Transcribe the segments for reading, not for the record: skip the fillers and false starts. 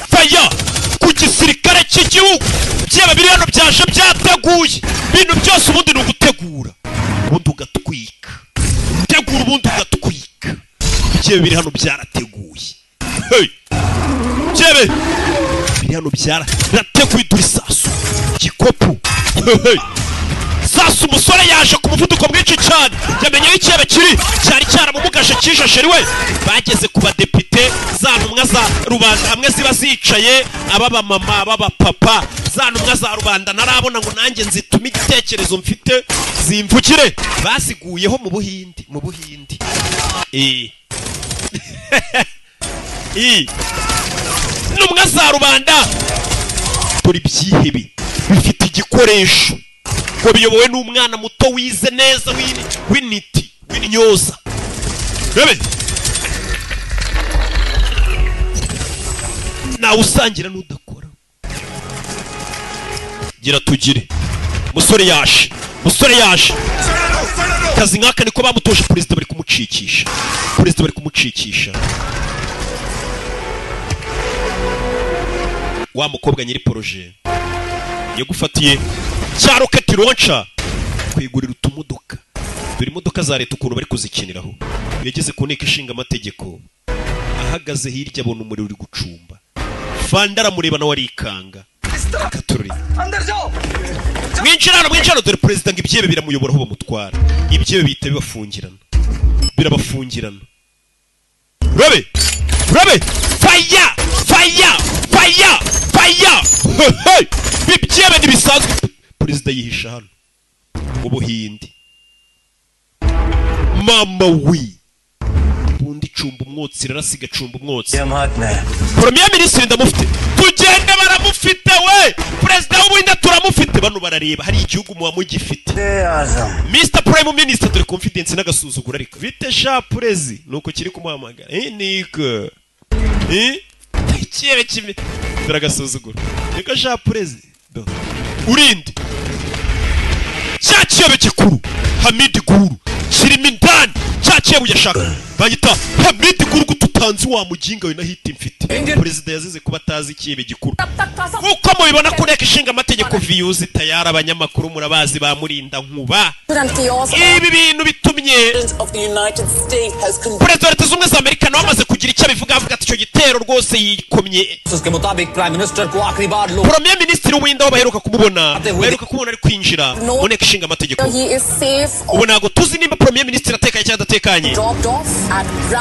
faya ku gisirikare cy'igihugu byaba biri hano byaje byateguye ibintu byose ubundi ni ugutegura ubundi ugatwika tegura ubundi ugatwika byaba biri hano byarateguye byaba biri hano byarateguye duri sasu gikopu sasu umusore yaje ku muvuduko mwinshi cyane yamenye icyebe cyari cyaramumugaje kijasheri we bageze ku badepite za ntumwa za rubanda hamwe ziba zicaye ababa mama ababa papa za ntumwa za rubanda narabona ngo nanjye nzituma igitekerezo mfite zimvugire baziguyeho mu Buhindi ntumwa za rubanda dore ibyihebe bifite igikoresho ngo biyobowe n'umwana muto wize neza w'initi w'intyoza rebe nawe usangira n'udakora gira tugire musore yaje kazi nk'aka niko bamutoje perezida bari kumucikisha wa mukobwa nyiri poroje yagufatiye cya rocket launcher kwigurira utumodoka dore imodoka za leta ukuntu bari kuzikiniraho yageze ku nteko ishinga amategeko ahagaze hirya abona umuriro uri gucumba fanda aramureba nawe arikanga katururi mwinjirano dore perezida ngo ibyebe biramuyobora aho bamutwara ibyebe bihita birabafungirana rabe fire ibyebe ntibisanzwe perezida yihisha hano mu Buhindi mama wi bundi cumba umwotsi rarasiga cumba umwotsi premier ministre ndamufite tugende baramufite we perezida w'Ubuhinde turamufite bano barareba hari igihugu mu mugifite Mr Prime Minister dore confidence n'agasuzugura ariko bite sha prezi nuko kiri kumuhamagara niko ikibe kimi dore agasuzugura niko sha prezi urinde cyakiyobe gikuru Hamid Guru kirimo indani cyakiyobe yashaka bagita Hamid Guru gututanzi wa muginga we nahita mfite perezida yazize kuba atazi ikibe gikuru uko mubibona ko nteko ishinga amategeko views tayara abanyamakuru murabazi bamurinda nkuba ibi bintu bitumye perezida wa leta z'ubumwe za Amerika nawe amaze kugira icyo abivuga avuga ati icyo gitero rwose yikomye premier ministre w'Ubuhinde baheruka kumubona ari kwinjira mu nteko ishinga amategeko ubu ntabwo tuzi nimba premier ministre atekanye cyangwa adatekanye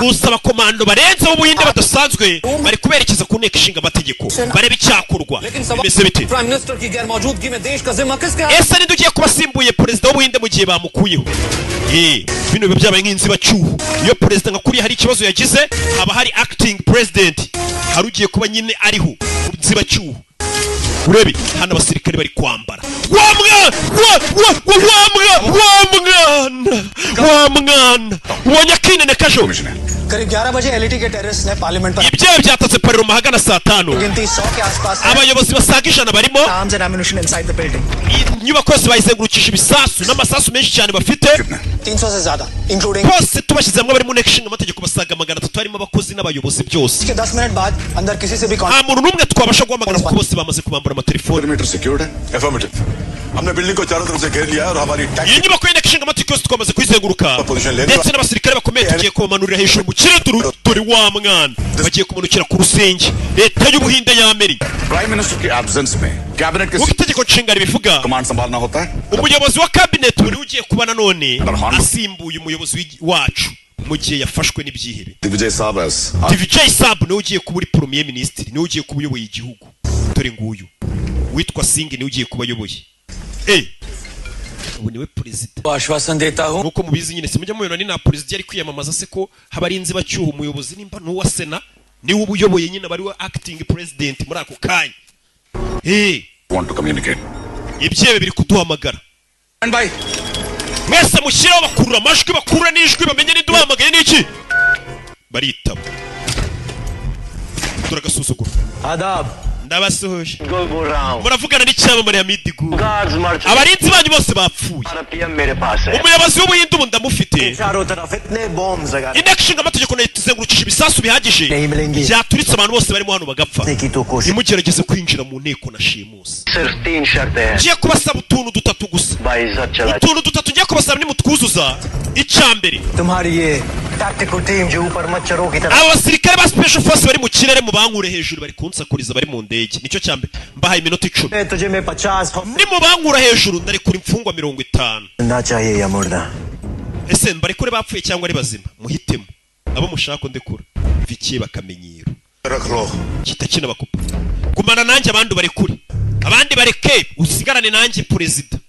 gusa abakomando barenze b'Ubuhinde badasanzwe bari kuberekeza ku nteko ishinga amategeko bareba icyakorwa bimeze bite ese ninde ugiye kubasimbuye perezida w'Ubuhinde mu gihe bamukuyeho bino biba byabaye nk'inzibacyuho iyo perezida nka kuriya hari ikibazo yagize haba hari acting president hari ugiye kuba nyine ariho inzibacyuho urebe hano abasirikare bari kwambara wa mwana ubonye akinene kajo करीब 11 बजे एलईटी के टेररिस्ट ने पार्लियामेंट पर ibyo byatatse parlement hagana saa 5 गिनती 100 के आसपास abayobozi basaga ijana barimo arms and ammunition inside the building inyubako yose bayizengurukije ibisasu n'amasasu menshi cyane bafite 300 से ज्यादा including bose tubashyizemo bari mu nteko ishinga amategeko basaga 300 harimo abakozi n'abayobozi byose के 10 मिनट बाद अंदर किसी से भी nta muntu n'umwe twabasha guhamagara kuko bose bamaze kubambura amatelefoni perimeter secured है affirmative हमने बिल्डिंग को चारों तरफ से घेर लिया है और हमारी iyi nyubako y'inteko ishinga amategeko yose twamaze kuyizenguruka ndetse n'abasirikare bakomeye tugiye kubamanurira hejuru mu kirere dore wa mwana bagiye kumanukira ku rusenge leta y'Ubuhinde y'Amerika prime minister की एब्सेंस में कैबिनेट के itegeko nshinga ribivuga कमांड संभालना होता है umuyobozi wa cabinet muri ugiye kuba nanone asimbuye umuyobozi wacu mu gihe yafashwe n'ibyihebe Digvijay साहब Vijay Sab niwe ugiye kuba uri premier ministre niwe ugiye kuba uyoboye igihugu dore nguyu witwa Singh niwe ugiye kuba ayoboye ubu niwe perezida आश्वासन देता हूं nuko mubizi nyine simujya mubona ni na perezida yari kwiyamamaza se ko habarinzi bacyuho umuyobozi nimba n'uwa sena niwe ubuyoboye nyine bari wa acting president muri ako kanya want to communicate ibyebe biri kuduhamagara mwese mushyiraho bakurura amajwi bakurura n'ijwi bamenye n'iduhamagaye n'iki baritaba turagasuzugura आदाब ndabasohoje muravugana n'icyamamare ya Midigu abarinzi banyu bose bapfuye umuyobozi w'ubuhinde ubu ndamufite inteko ishinga amategeko nayo tuzengurukije ibisasu bihagije byaturitse abantu bose barimo hano bagapfa ntimugerageze kwinjira mu nteko na shimusi ngiye kubasaba utuntu dutatu gusa utuntu dutatu ngiye kubasaba nimutwuzuza icyambere aba basirikare ba special force bari mu kirere mu bankure hejuru bari kunsakuriza bari mu ndege nicyo cyambere mbahaye iminota 10 ni mu bankura hejuru ndarekura imfungwa 50 ese mbari kure bapfuye cyangwa ari bazima muhitemo abo mushaka ndekura vikiye bakamenyero kitakina bakupa gumana nanjye abandi bari kure abandi bareke usigarane nanjye president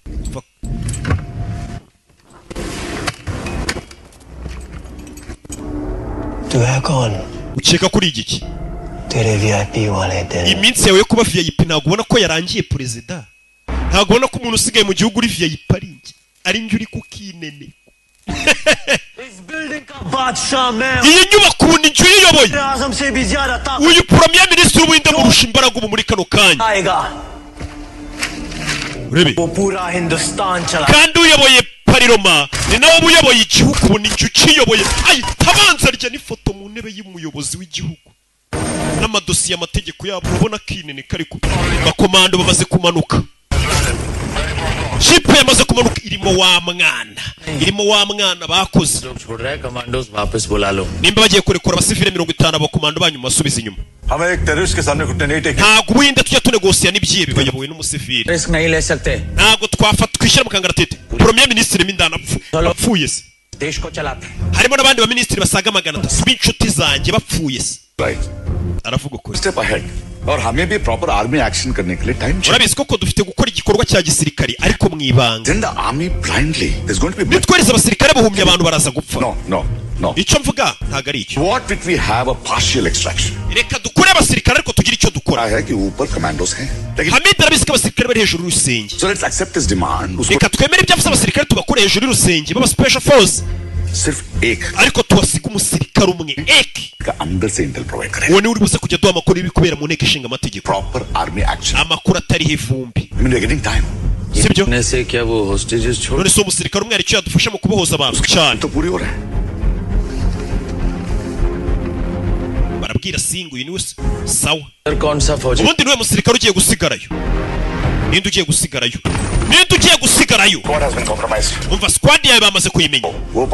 tu है कौन ukeka kuri igiki तेरे VIP वाले दिन iminsi yawe yo kuba VIP ntabwo ubona ko yarangiye president ntabwo ubona ko umuntu usigaye mu gihugu uri VIP ari njye uri kukinene इस बिल्डिंग का बादशाह मैं iyi nyubako ubu ni njye uyiyoboye आजम से भी ज्यादा ताकत uyu premier ministre w'ubuhinde murusha imbaraga ubu muri kano kanya आएगा urebe वो पूरा हिंदुस्तान चला kandi uyoboye pariroma ni nawe uyoboye igihugu ubu ni njye ukiyoboye ayi tabanza rya n'ifoto mu ntebe y'umuyobozi w'igihugu n'amadosiye amategeko yabo ubona kinene kariko bakomando bamaze kumanuka Chipe yamaze kumanuka irimo wa mwana bakoze commandos वापस बुला लो nimba bagiye kurekura abasivile 50 abakomando banyu masubiza inyuma हमें एक टेररिस्ट के सामने घुटने नहीं टेके ntago ubuhinde tujya tunegosiya n'ibyibe bayobowe n'umusivile risk नहीं ले सकते ntago twafata twishyira mu kangaratete premier ministre mindana apfuye se देश को चलाते harimo n'abandi ba ministre basaga 300 b'inshuti zanjye bapfuye se right aravuga ko step ahead और हमें भी proper army action करने के लिए टाइम चाहिए urabizi koko dufite gukora igikorwa cya gisirikari ariko mwibanga in the army blindly there's going to be nitwereza abasirikare buhumye abantu baraza gupfa no icyo mvuga ntago ari icyo what if we have a partial extraction reka dukore abasirikare ariko tugira icyo dukora है कि ऊपर कमांडोस हैं लेकिन Hamid arabizi ko abasirikare bari hejuru y'urusenge so let's accept his demand reka twemere ibyo avuze abasirikare tugakora hejuru y'urusenge baba special force सिर्फ एक ariko tuwasiga umusirikare umwe का अंदर से इंटेल प्रोवाइड करें uwo ni uri buze kujya duha amakuru y'ibikubera mu nteko ishinga amategeko proper army action amakuru atariho ivumbi I mean we're getting time sibyo ने से क्या वो होस्टेजेस छोड़ none se umusirikare umwe ari cyo yadufasha mu kubohoza abantu cyane तो पूरी हो रहा है barabwira singu uyu niwe sawa कौन सा फौजी ubundi niwe musirikare ugiye gusigarayo ninde ugiye gusigarayo what has been compromised umva squad yawe bamaze kuyimenya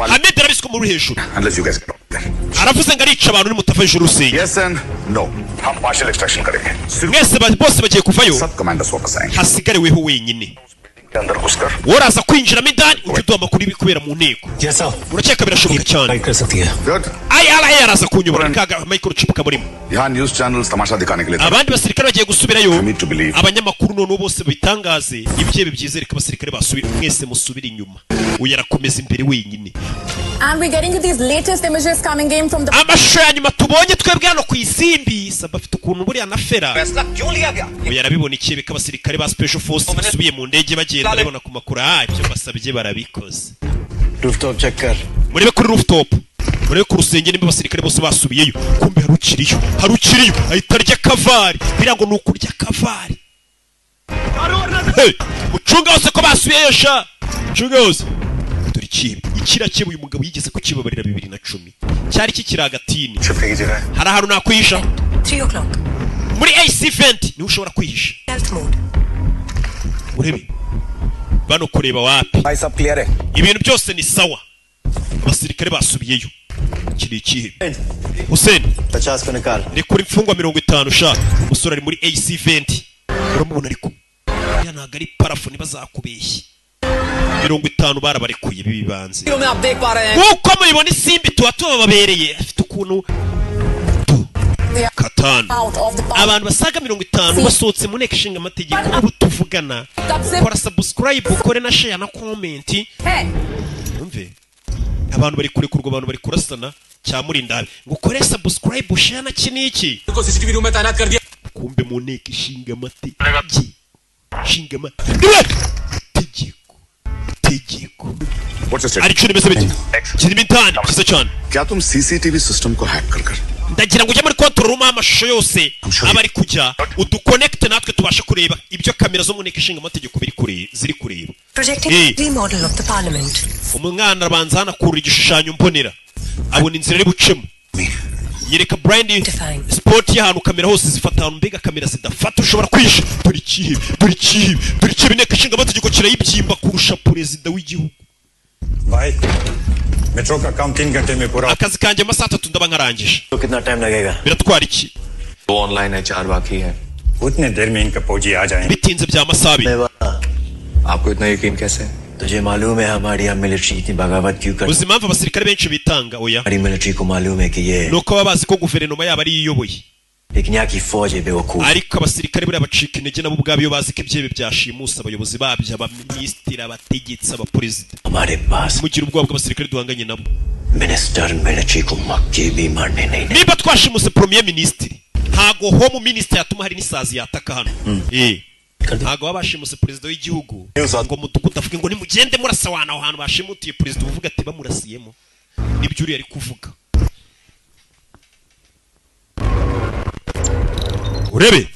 Hamid arabizi ko muri hejuru unless you guys get out there aravuze ngo arica abantu nimutava hejuru rusenge yes and no हम partial extraction करेंगे सिर्फ mwese bose bagiye kuvayo सब कमांडर्स वापस आएंगे hasigareweho wenyine के अंदर घुसकर woraza kwinjiramo indani ujye uduha amakuru y'ibikubera mu nteko जैसा urakeka birashoboka cyane गाइड कर सकती है good arahe araza kunyobora kaga microchip kamurimo यहाँ न्यूज़ चैनल्स तमाशा दिखाने के लिए abandi basirikare bagiye gusubirayo I need to believe abanyamakuru none bose bitangaze ibyebe byizere ko abasirikare basubira mwese musubira inyuma uyu arakomeza imbere wenyine And we're getting to these latest images coming in from the amashusho ya nyuma tubonye twebwe hano ku isimbi saba afite ukuntu buriya na fera uyu arabibona ikibe ko abasirikare ba special force basubiye mu ndege bagenda babona ku makuru ibyo basabye barabikoze rooftop check कर murebe kuri rooftop murebe ku rusenge nimba abasirikare bose basubiyeyo kumbe harukiriyo ahita arya kavari birango ni ukurya kavari mucunga hose ko basubiyeyo sha mucunga hose dore ikirakebu uyu mugabo yigeze kukibabarira 2010 cyari kikiri agatini shift की जगह hari ahantu nakwihisha 3 o'clock. muri AC vent niho ushobora kwihisha Health mode. urebe bano kureba wapi भाई सब क्लियर है ibintu byose ni sawa abasirikare basubiyeyo kiri ikihe Hussein 50 को निकाल rekura imfungwa 50 sha umusore ari muri AC vent uramubona ariko ya ntago ari parafoni bazakubeshye 50 barabarekuye bibanze में आप देख पा रहे हैं nkuko mubibona isimbi tuba tubabereye afite ukuntu katanu Out of the park. abantu basaga 50 basohotse mu nteko ishinga amategeko ubu tuvugana kora subscribe ukore na share na comment Hey, umve abantu bari kurekurwa abantu bari kurasana cyamurindabe ngo ukore subscribe share na kiniki को CCTV room में तैनात कर दिया kumbe mu nteko ishinga amategeko What's your ari statement? cyo nimeze bite kirimo intani kiza cyane क्या तुम CCTV system को हैक कर ndagira ngo ujye muri control room amashusho yose abari kujya uduconnect natwe tubashe kureba ibyo kamera zo mu nteko ishinga amategeko ziri kureba. Projecting the model of the parliament. Umwana abanza hana kurura igishushanyo mbonera abona inzira ari bucemo yereka blind spot y'ahantu kamera hose zifata ahantu mbega kamera zidafata ushobora kwisha dore kibi inteko ishinga amategeko kirayibyimba kurusha perezida w'igihugu. भाई मेट्रो का काम 3 घंटे में पूरा akazi kanjye amasaha 3 ndaba nkarangije. तो कितना टाइम लगेगा? biratwara iki? 2 ऑनलाइन है 4 बाकी है. उतने देर में इनका फौजी आ जाएंगे. bitinze bya masabi. आपको इतना यकीन कैसे? तुझे मालूम है हमारी यहाँ मिलिट्री इतनी बगावत क्यों करती है? uzi impamvu abasirikare benshi bitanga oya? हमारी मिलिट्री को मालूम है कि ये nuko baba bazi ko guverinoma yabo ari iyoboye. लेकिन यहाँ की फौज है बेवकूफ. ariko abasirikare bari abacika intege nabo ubwabo iyo bazi ko ibyebe byashimusa abayobozi babyo abaminisitiri abategetsi abaperezida. हमारे पास mugira ubwoba bw'abasirikare duhanganye nabo. Minister military को मक्के भी मारने नहीं. niba twashimuse premier ministre ntago home minister yatuma hari n'isazi yataka hano. ntago babashimuse perezida w'igihugu ngo mudugudu avuge ngo nimugende murasa wana aho hantu bashimutiye perezida uvuga ati bamurasiyemo nibyo uri ari kuvuga. urebe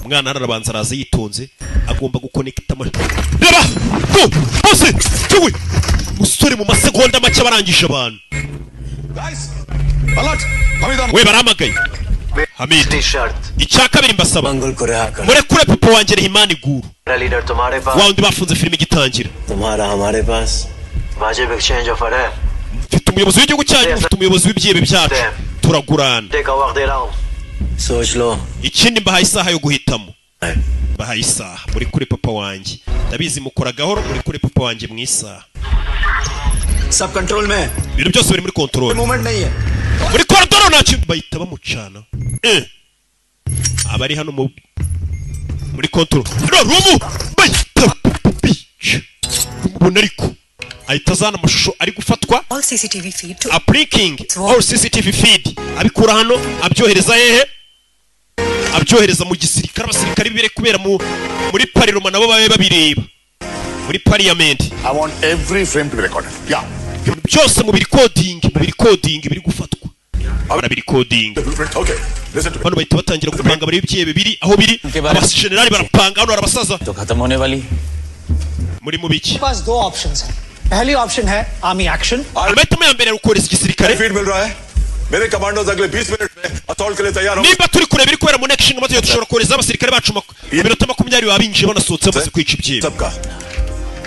umwana arabanza araza yitonze agomba guconnecta reba go bose tuwe musore mu masegonda make barangije abantu. we baramagaye Hamid icya kabiri mbasaba murekure papa wanjye Rehimani Guru wa undi bafunze filime igitangira. mfite umuyobozi w'igihugu cyanyu mfite umuyobozi w'ibyebe byacu turagurana. ikindi mbahaye isaha yo guhitamo mbahaye isaha muri kure papa wanjye ndabizi mukora gahoro muri kure papa wanjye mu isaha. सब कंट्रोल में है. ibintu byose biri muri control. Movement नहीं है. muri koridoro ntacyo bahita bamucana. abari hano muri control rumu bahita bica ubona ariko ahita azana amashusho ari gufatwa All CCTV feed to appliking all CCTV feed abikura hano abyohereza hehe abyohereza mu gisirikare abasirikare bibere kubera muri pariroma nabo babe babireba muri parliament. I want every frame to be recorded. Yeah. byose mu recording biri gufatwa abari recording. Okay. Listen to me. bano bahita batangira gupanga bari byebe biri aho biri abashenerali barapanga hano arabasaza तो खत्म होने वाली. muri mu biki पास दो ऑप्शंस हैं. पहली ऑप्शन है army action. amahitamo ya mbere ari gukoreza igisirikare. Feed मिल रहा है. मेरे कमांडोज अगले 20 मिनट में असॉल्ट के लिए तैयार होंगे. niba turi kureba iri kubera mu nteko ishinga amategeko dushobora kohereza abasirikare bacu iminota 20 babinjiye banasohotse bamaze kwica ibyebe. सबका.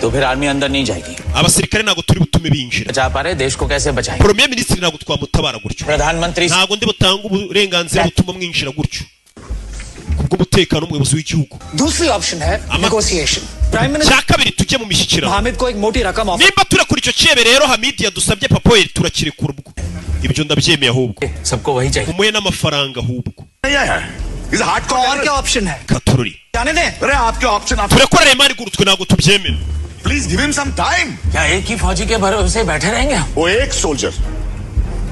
तो फिर आर्मी अंदर नहीं जाएगी. abasirikare ntabwo turi butume binjira. बचा पा रहे देश को कैसे बचाएंगे? premier ministre ntabwo twamutabara gutyo. प्रधानमंत्री ntabwo ndi butanga uburenganzira butuma mwinjira gutyo kubw'umutekano w'umuyobozi w'igihugu. दूसरी ऑप्शन है negotiation. Prime minister cya kabiri tujye mu mishyikirano. Hamid को एक मोटी रकम offer. nimba turakora icyo cyebe rero Hamid yadusabye papa we turakirekura ubwo ibyo ndabyemeye ahubwo सबको वही चाहिए. umuhe n'amafaranga ahubwo. Is a hardcore. और क्या ऑप्शन है? katururi जाने दें. अरे आपके ऑप्शन आप. turekora Rehimani Guru twe ntabwo tubyemera. Please give him some time. क्या एक ही फौजी के भरोसे बैठे रहेंगे? वो एक सोल्जर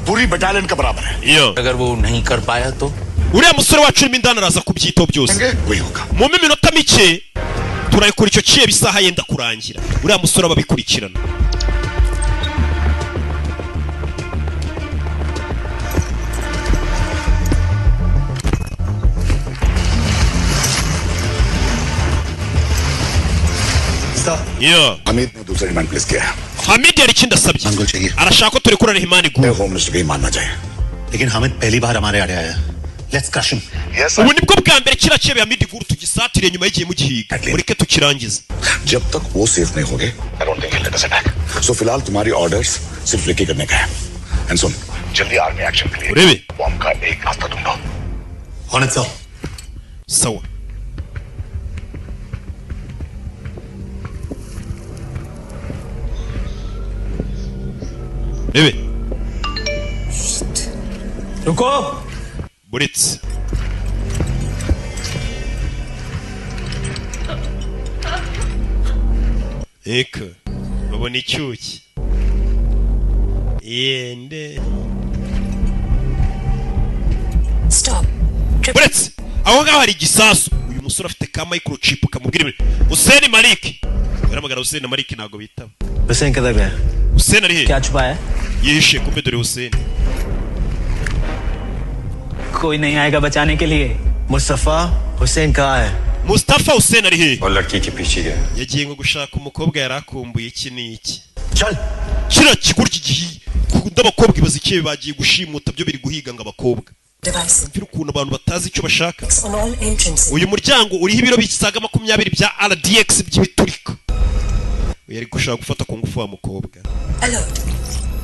पूरी बटालियन का बराबर है. अगर वो नहीं कर पाया तो uriya musore wacu urimo indani araza kubyitaho byose. वही होगा. mu minota mike turayikora icyo cyebe isaha yenda kurangira uriya musore ababikurikirana. Hamid ने दूसरा डिमांड प्लेस किया है. Hamid yari ikindi asabye मंगल चाहिए. arashaka ko turekura Rehimani Guru. Home minister को ही मानना चाहिए. लेकिन हामिद पहली बार हमारे आड़े आया. Let's crush him. Yes ubu nibwo bwa mbere kiriya cyebe Hamid Guru tugisatire nyuma y'igihe mugihiga mureke tukirangize. जब तक वो सेफ नहीं होगे I don't think he'll let us attack. So फिलहाल तुम्हारी ऑर्डर्स सिर्फ लिखी करने का है. And सुन जल्दी आर्मी एक्शन के लिए urebe बॉम्ब का एक रास्ता ढूंढो. On it, sir. sawa urebe रुको. buretse eka babona icyuki yende stop. buretse aho ngaho hari igisasu uyu musore afite ka microchip kamubwira ibintu. Hussein Malik yaramagara Hussein Malik ntabwo bitaba. Hussain किधर गया? Hussein ari he क्या छुपा है? yihishe kumbe dore Hussein कोई नहीं आएगा बचाने के लिए मुस्तफा हुसैन कहाँ है Mustafa Hussein ari he और लड़की के पीछे गया yagiye ngo gushaka umukobwa yarakumbuye iki n'iki चल kira kigurya igihi kunda abakobwa ibaza ikiye bagiye gushimuta byo biri guhiga ngo abakobwa Device. mfira ukuntu abantu batazi icyo bashaka On all entrances. uyu muryango uriho ibiro bisaga 20 bya RDX by'ibiturika yari gushaka gufata ku ngufu wa mukobwa Alert.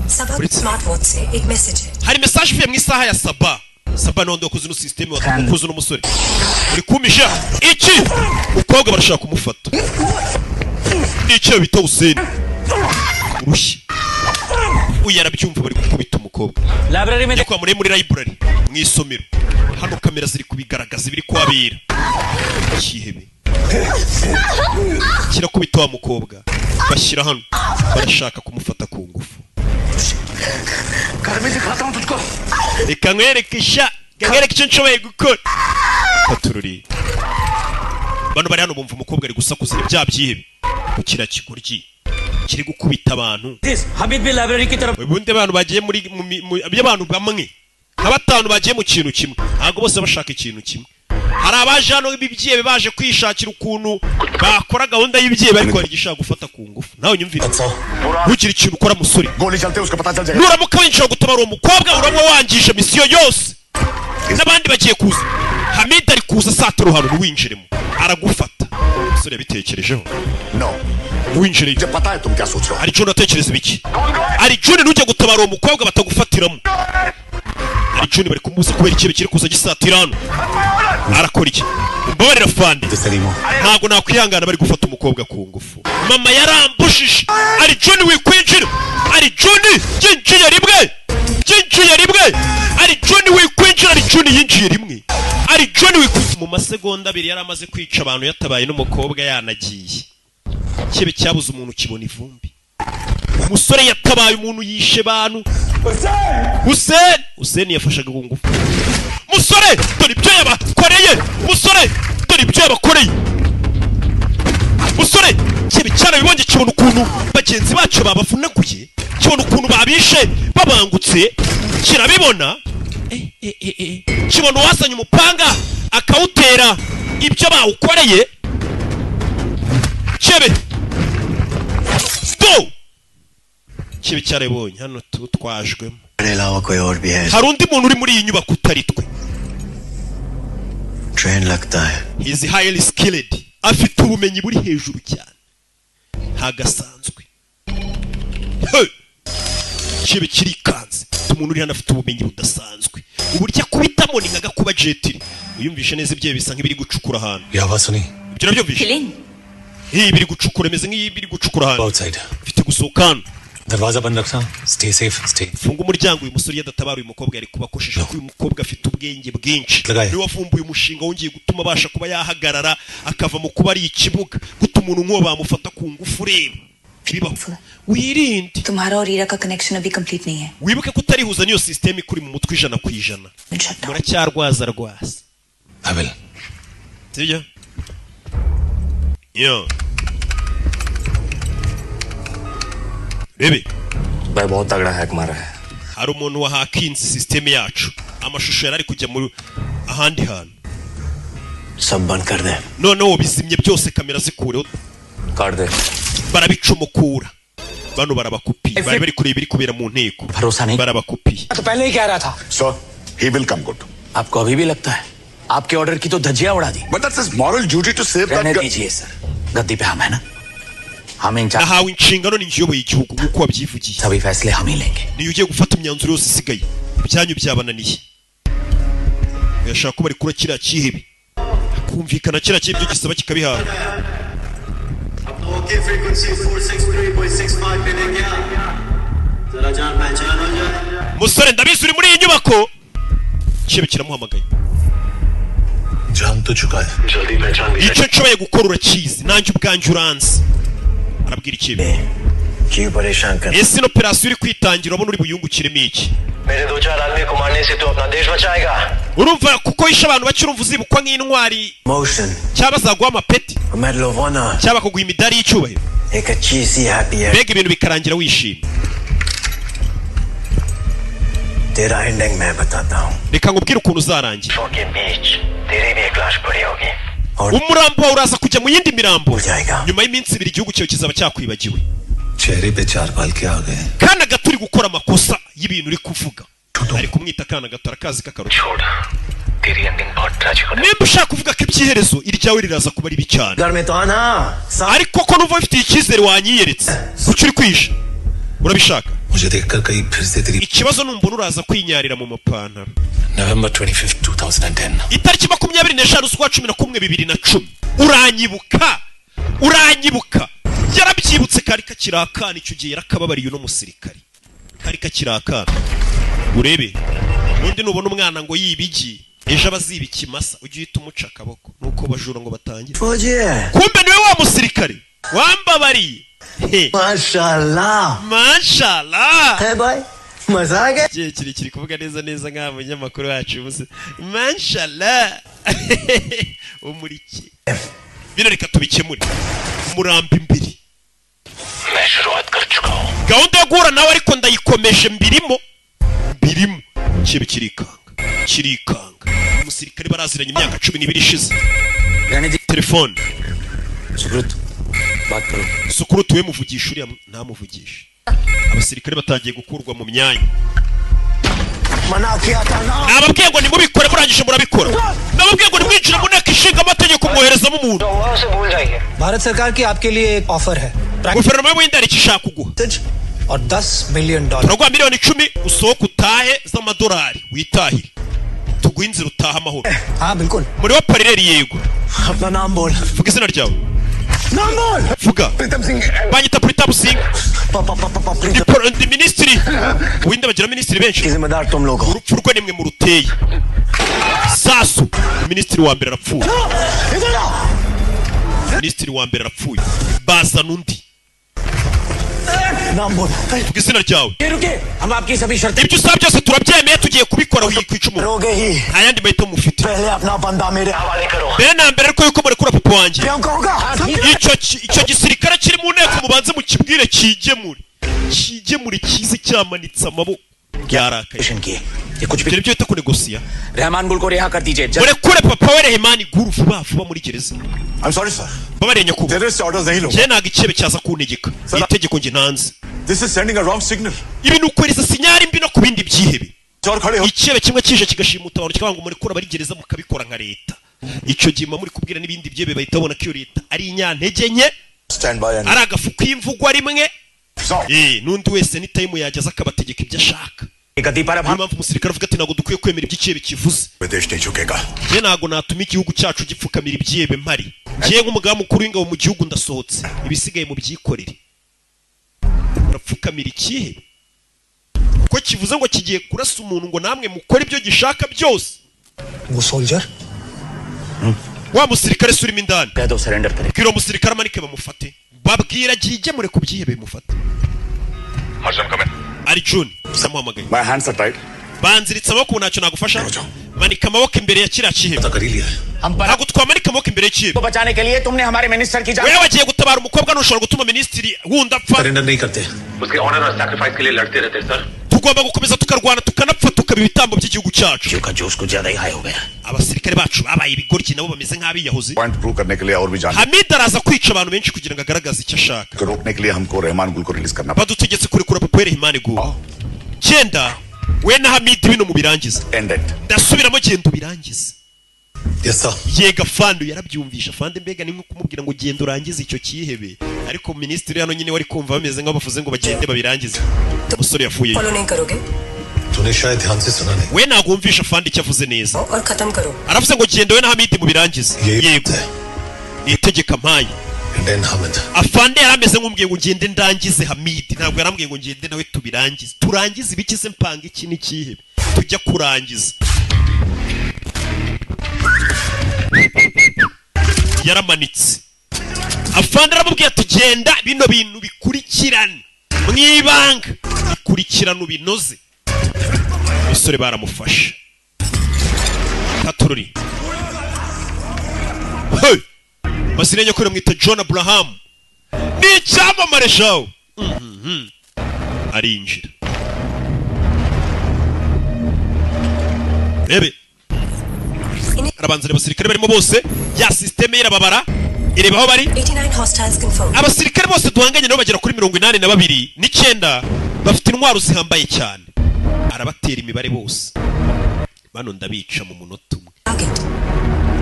Sabah smartwatch से एक मैसेज है hari message ivuye mu isaha ya Saba nondo kuzi no system wakuze no musore uri kumisha iki mukobwa barashaka kumufata nicyo bita Hussein urushyi uyu arabyumva bari gukubita umukobwa library में kwa muri library mu isomero hano kamera ziri kubigaragaza biri kwabira kihebe kirakubita wa mukobwa bashyira hano barashaka kumufata ku ngufu घर में दिखाता हूँ तुझको reka nkwerekesha icyo nshoboye gukora patururi bano bari hano bumva umukobwa ari gusakuza ibya byihebe kukira kiguryi kiri gukubita abantu Hamid भी लाइब्रेरी की तरफ ubundi abantu bagiye muri by'abantu bamwe nk'abatanu bagiye mu kintu kimwe ntabwo bose bashaka ikintu kimwe hari abaje hano b'ibyebe baje kwishakira ukuntu bakora gahunda y'ibyebe ariko hari igishaka gufata ku ngufu nawe nyumvira ntugira ikintu ukora musore गोली चलते उसको पता चल जाएगा nuramuka winjira gutabara uwo mukobwa uraba wangije misiyo yose n'abandi bagiye kuza Hamid ari kuza satiro hano winjiremo aragufata umusore yabitekerejeho no winjire मुझे पता है तुम क्या सोच रहे हो ari cyo natekereza ibiki ari June nujye gutabara uwo mukobwa batagufatiramo ari June bari kumuza kubera ikibe kiri kuza gisatira hano arakora iki mbabarira fande ntabwo nakwihangana bari gufata umukobwa ku ngufu mama yarambushije ari June wikwinjira ari June cyinjiye rimwe ari June wikwinjira ari June yinjiye rimwe ari June wikwinjira mu masegonda abiri yaramaze kwica abantu yatabaye n'umukobwa yanagiye kibe cyabuze umuntu kibona ivumbi umusore yatabaye umuntu yishe abantu Hussein yafashaga ku ngufu musore dore ibyo yabakoreye musore kibe cyarabibonye kibona ukuntu bagenzi bacu babavunaguye kibona ukuntu babishe babangutse kirabibona kibona uwasanye umupanga akawutera ibyo bawukoreye kibe cyarabibonye hano twajwemo hari undi muntu uri muri iyi nyubako utari twe train लगता है he is highly skilled afite ubumenyi buri hejuru cyane ntagasanzwe kibe kirikanze umuntu uri hano afite ubumenyi budasanzwe uburyo akubitamo ni nk'agakuba jetiri uyumvishe neza ibyo bisa nk'ibiri gucukura ahantu यावा सुनी ibyo nabyo vishe biri gucukura meze nk'ibiri gucukura ahantu outside bifite gusohoka hano दरवाजा बंद रखना stay safe stay funga umuryango uyu musore yadatabara uyu mukobwa yari kubakoshisha ko uyu mukobwa afite ubwenge bwinshi ni wavumbuye umushinga wongeye gutuma abasha kuba yahagarara akava mu kuba ari ikibuga gutuma umuntu nk'uwo bamufata ku ngufu ureba bibaho wirinde तुम्हारा और ईरा का कनेक्शन अभी कंप्लीट नहीं है wibuke ko utarihuza niyo system ikuri mu mutwe 100%. muracyarwaza rwasa I will sibyo yo bebe भाई बहुत तगड़ा हैक मारा है hari umuntu wahakinze system yacu amashusho yarari kujya mu ahandi hantu सब बंद कर दे noneho bizimye byose kamera zikureho काट दे barabicumukura bano barabakupiye bari bari kureba ibiri kubera mu nteko भरोसा नहीं barabakupiye तो पहले ही कह रहा था sir he will come good आपको अभी भी लगता है आपके ऑर्डर की तो धज्जियां उड़ा दी but that's his moral duty to save रहने दैट दीजिए सर गद्दी पे हम है ना हम incharge nahawe inshingano n'ingiyoboye igihugu nk'uko wabyivugiye सभी फैसले हम ही लेंगे niyo ugiye gufata imyanzuro yose isigaye ibyanyu byabananiye yashaka ko bari kura kiriya kihebe kumvikana kiriya kibyo gisaba kikabihawe okay frequency 463.65 पे लेके आ जरा जान पहचान हो जाए musore ndabizi uri muri iyi nyubako kibe kiramuhamagaye जान तो चुका है जल्दी पहचान icyo nshoboye gukora urakizi nanjye ubwanjye uranzi arabwira ikibe क्यों परेशान कर ese ino operasiyo uri kwitangira urabona uri buyungukiremo iki मेरे दो चार आदमी को मारने से तू अपना देश बचाएगा urumva kuko yishe abantu bake urumva uzibukwa nk'intwari motion cyangwa bazaguha amapeti medal of honour cyangwa bakaguha imidari y'icyubahiro एक अच्छी सी हैप्पी है mbega ibintu bikarangira wishimye तेरा एंडिंग मैं बताता हूँ reka nkubwire ukuntu uzarangira के बीच तेरी भी एक लाश पड़ी होगी umurambo wawe uraza kujya mu yindi mirambo जाएगा nyuma y'iminsi ibiri igihugu cyawe kizaba cyakwibagiwe चेहरे पे 4 बाल क्या आ गए kana gato uri gukora amakosa y'ibintu uri kuvuga ari kumwita kana gato arakazi k'akaruta छोड़ तेरी एंडिंग बहुत ट्रेजिक हो nimba ushaka kuvuga ko ibyiherezo iryawe riraza kuba ribi cyane घर में तो आना ariko ko numva bifitiye icyizere wanyiyeretse kuki uri kwisha urabishaka मुझे देखकर कहीं फिर से तेरी ikibazo numbona uraza kwinyarira mu mapantaro November 25th 2010 itariki 25 z'ukwa 11 2010 uranyibuka yarabyibutse kari kakirakana icyo gihe yarakababariye uno musirikare kari kakirakana urebe undi nubona umwana ngo yibigi ejo abaziba ikimasa ujye uhita umuca akaboko nuko bajura ngo batangire kumbe niwe wa musirikare wambabariye mashallah है भाई मजा आ गया kiri kuvuga neza nk'aba munyamakuru wacu bose mashallah umuriki bino reka tubikemure umurambi imbere मैं शुरुआत कर चुका हूँ gahunda yo guhura nawe ariko ndayikomeje mbirimo kibe kirikanga umusirikare baraziranye imyaka 12 ishize telefone Sukuru tuwe muvugisha uriya ntamuvugisha abasirikare batangiye gukurwa mu myanya nababwiye ngo nimubikore murangije murabikora nababwiye ngo nimwinjire mu nteko ishinga amategeko mwoherezamo umuntu Bharat सरकार की आपके लिए एक ऑफर है guverinoma y'ubuhinde ishaka kuguha और $10 million turaguha miliyoni 10 usohoka utahe z'amadolari witahire tuguha inzira utaha amahoro हाँ बिल्कुल muri wa parireri yego अपना नाम बोल vuga izina ryawe नाम बोल vuga Pritam Singh banyita Pritam Singh ndi minisitiri ubuhinde bagira minisitiri benshi जिम्मेदार तुम लोग हो urupfu rwe nimwe mu ruteye sasu minisitiri wa mbere arapfuye minisitiri wa mbere arapfuye baza nundi नाम बोल vuga izina ryawe रुके हम आपकी सभी शर्तें ibyo usaba byose turabyemeye tugiye kubikora wikwica umuntu रोगे ही nta yandi mahitamo mufite पहले अपना बंदा मेरे हवाले करो mbere na mbere ariko yuko murekura papa wanjye क्यों कहोगा icyo gisirikare kiri mu nteko mubanze mukibwire kigemure kize cyamanitse amaboko byarakaye किए ये कुछ भी ibyo byo bita kunegosiya Rahman गुल को रिहा कर दीजिए murekure papa we Rehemani Guru vuba muri gereza I'm sorry sir babareye nyakubahwa terrorist orders नहीं लोग njye ntabwo icyebe cyaza kuntegeka ni itegeko njye ntanze this is sending a wrong signal ibi ni ukwereza sinyari mbi no ku bindi byihebe और खड़े हो icyebe kimwe kije kigashimuta abantu kikavuga ngo murekure abari gereza mukabikora nka leta icyo gihe muri kubwira n'ibindi byebe bahita babona ko iyo leta ari inyantege nke stand by and ari agafu k'imvugwa rimwe n'undi wese ni time yageza akabategeka ibyo ashaka गति पर अब niyo mpamvu umusirikare avuga ati ntabwo dukwiye kwemera iby'icyebe kivuze विदेश नहीं झुकेगा njye ntabwo natuma igihugu cyacu gipfukamira ibyebe mpari njye nk'umugaba mukuru w'ingabo mu gihugu ndasohotse ibisigaye mu byikorere urapfukamira ikihebe ko kivuze ngo kigiye kurasa umuntu ngo namwe mukore ibyo gishaka byose वो soldier wa musirikare surimo indani कह दो सरेंडर करे bwira umusirikare amanike bamufate babwira agigemure ku byihebe mufate Arjun come in Arjun samuhamagaye my hands are tied banziritse amaboko ntacyo nagufasha manika amaboko imbere ya kiriya kihebe कर ही लिया है हम पर ntabwo twamanika amaboko imbere y'ikihebe को बचाने के लिए तुमने हमारे मिनिस्टर की जान wewe wagiye gutabara umukobwa ntushobora gutuma minisitiri wundi apfa surrender नहीं करते उसके ऑनर और सैक्रिफाइस के लिए लड़ते रहते sir tugomba gukomeza tukarwana tukanapfa tukaba ibitambo by'igihugu cyacu का जोश को ज्यादा ही हाई हो गया abasirikare bacu babaye ibigoryi nabo bameze nk'abiyahuzi point prove करने के लिए और भी जान Hamid araza kwica abantu benshi kugira ngo agaragaze icyo ashaka को रोकने के लिए हमको रहमान गुल को रिलीज करना badutegetse kurekura papa Rehemani Guru genda we na Hamid bino mu birangiza and it ndasubiramo genda ubirangize yes sir yega fando yarabyumvisha fande mbega ni nko kumubwira ngo genda urangize icyo kihebe ariko minisitiri hano nyine wari kumva bameze nk'aho bavuze ngo bagende babirangize umusore yafuye follow नहीं करोगे तूने शायद ध्यान से सुना नहीं we ntabwo wumvisha fande icyo avuze neza और खत्म करो aravuze ngo genda we na Hamid mu birangize ये yego ni itegeka mpaye डेन Hamid afande yarameze nk'umbwiye ngo ngende ndangize Hamid ntabwo yarambwiye ngo ngende nawe tubirangize turangize ibiki se mpanga iki n'ikihebe tujya kurangiza yaramanitse afande aramubwiye ati genda bino bintu bikurikirane mwibanga bikurikirana ubinoze abasore baramufashe katururi hey masinenye ko mwita John Abraham ni icyamamare shawo arinjira urebe arabanza abasirikare barimo bose ya system irababara ireba aho bari 89 hostiles confirmed. abasirikare bose duhanganye nabo bagera kuri 82 bafite intwaro zihambaye cyane arabatera imibare bose bano ndabica mu munota umwe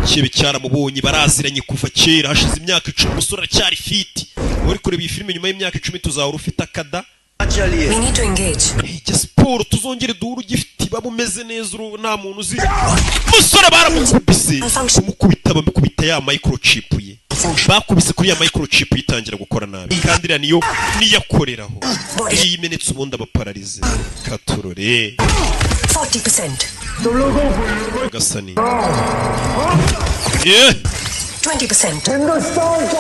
kibe cyaramubonye baraziranye kuva kera hashize imyaka 10 umusore cyari fiti uri kureba iyi filime nyuma y'imyaka 10 tuzahora ufite akada. We need to engage. Sport tuzongere duhuru gifiti babumeze neza nta muntu uzi musore baramukubise kumukubita bamukubita ya microchip ye bakubise kuri ya microchip yitangira gukora nabi kandi ira niyo niyakoreraho iyi minutes ubundi abaparalize katurore 40%. gasani yeah 20%.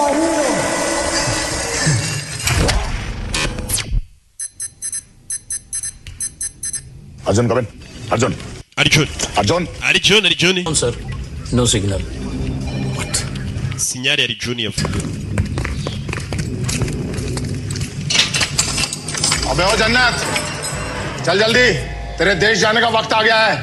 Arjun, come in. Arjun. Arjun. Arjun. Arjun, Arjun. No, sir. No signal. What? Signare Arjun ya fuga. अबे ओ जन्नत, चल जल्दी, तेरे देश जाने का वक्त आ गया है.